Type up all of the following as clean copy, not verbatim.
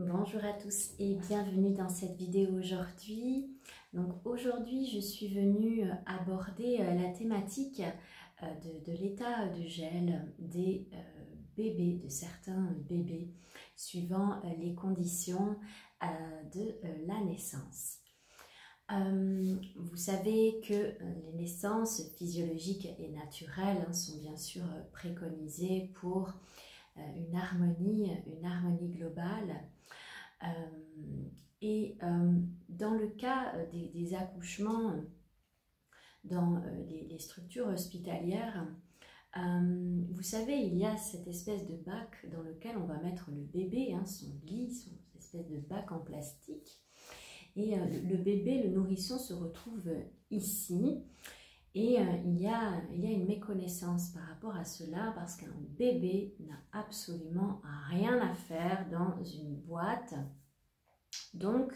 Bonjour à tous et bienvenue dans cette vidéo aujourd'hui. Donc aujourd'hui je suis venue aborder la thématique de l'état de gel des bébés, de certains bébés, suivant les conditions de la naissance. Vous savez que les naissances physiologiques et naturelles sont bien sûr préconisées pour une harmonie globale. Dans le cas des accouchements dans les structures hospitalières, vous savez, il y a cette espèce de bac dans lequel on va mettre le bébé, son lit, son espèce de bac en plastique. Et le bébé, le nourrisson, se retrouve ici. Et il y a une méconnaissance par rapport à cela, parce qu'un bébé n'a absolument rien à faire dans une boîte. Donc,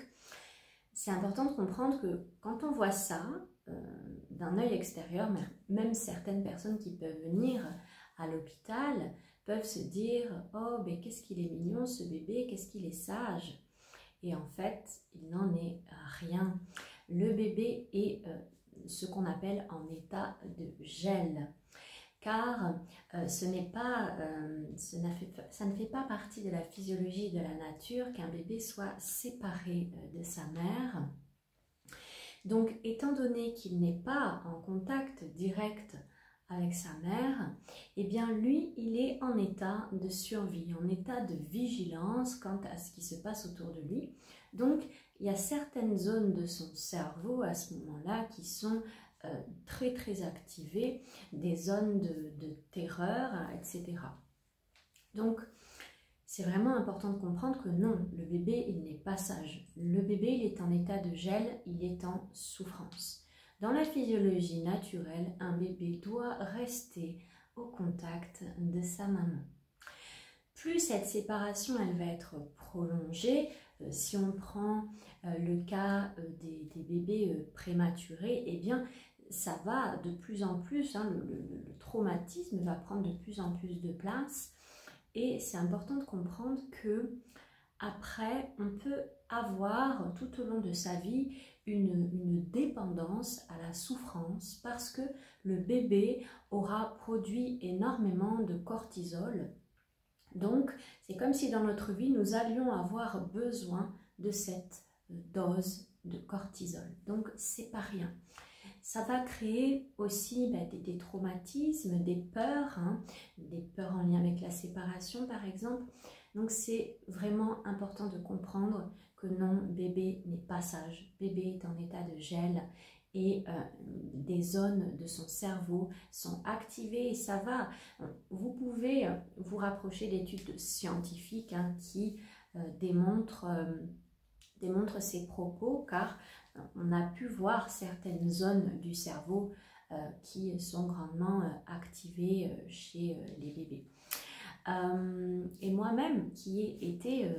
c'est important de comprendre que quand on voit ça d'un œil extérieur, même certaines personnes qui peuvent venir à l'hôpital peuvent se dire « Oh, mais qu'est-ce qu'il est mignon ce bébé, qu'est-ce qu'il est sage !» Et en fait, il n'en est rien. Le bébé est ce qu'on appelle en état de gel, car ça ne fait pas partie de la physiologie de la nature qu'un bébé soit séparé de sa mère. Donc, étant donné qu'il n'est pas en contact direct avec sa mère, eh bien lui, il est en état de survie, en état de vigilance quant à ce qui se passe autour de lui. Donc, il y a certaines zones de son cerveau à ce moment-là qui sont très très activées, des zones de terreur, etc. Donc, c'est vraiment important de comprendre que non, le bébé, il n'est pas sage. Le bébé, il est en état de gel, il est en souffrance. Dans la physiologie naturelle, un bébé doit rester au contact de sa maman. Plus cette séparation, elle va être prolongée, si on prend le cas des bébés prématurés, eh bien, ça va de plus en plus, le traumatisme va prendre de plus en plus de place. Et c'est important de comprendre que après, on peut avoir tout au long de sa vie une dépendance à la souffrance parce que le bébé aura produit énormément de cortisol. Donc, c'est comme si dans notre vie, nous allions avoir besoin de cette dose de cortisol. Donc, c'est pas rien. Ça va créer aussi des traumatismes, des peurs en lien avec la séparation par exemple. Donc c'est vraiment important de comprendre que non, bébé n'est pas sage, bébé est en état de gel et des zones de son cerveau sont activées et ça va. Vous pouvez vous rapprocher d'études scientifiques qui démontrent ces propos, car on a pu voir certaines zones du cerveau qui sont grandement activées chez les bébés. Et moi-même, qui ai été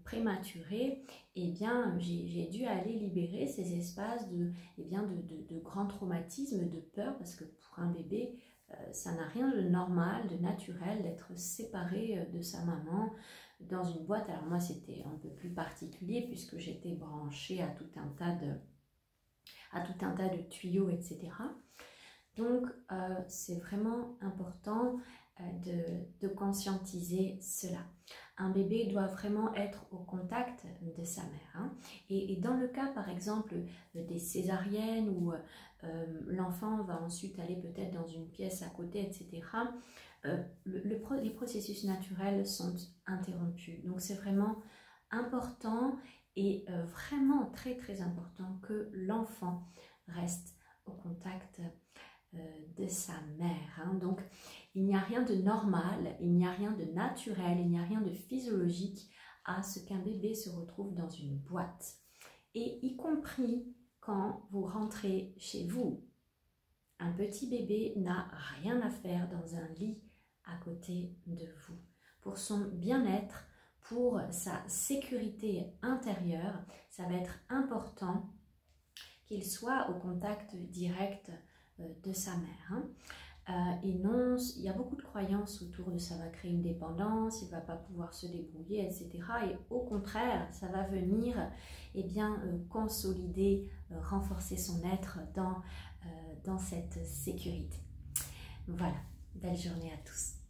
prématurée, eh bien, j'ai dû aller libérer ces espaces de grands traumatismes, de peur, parce que pour un bébé, ça n'a rien de normal, de naturel d'être séparé de sa maman dans une boîte. Alors moi, c'était un peu plus particulier puisque j'étais branchée à tout un tas de tuyaux, etc. Donc, c'est vraiment important de conscientiser cela. Un bébé doit vraiment être au contact de sa mère. Et dans le cas, par exemple, des césariennes où l'enfant va ensuite aller peut-être dans une pièce à côté, etc., les processus naturels sont interrompus. Donc, c'est vraiment important et vraiment très très important que l'enfant reste au contact de sa mère. Donc, il n'y a rien de normal, il n'y a rien de naturel, il n'y a rien de physiologique à ce qu'un bébé se retrouve dans une boîte. Et y compris quand vous rentrez chez vous. Un petit bébé n'a rien à faire dans un lit à côté de vous. Pour son bien-être, pour sa sécurité intérieure, ça va être important qu'il soit au contact direct de sa mère. et non, il y a beaucoup de croyances autour de ça va créer une dépendance, il ne va pas pouvoir se débrouiller, etc. Et au contraire, ça va venir consolider, renforcer son être dans cette sécurité. Voilà, belle journée à tous.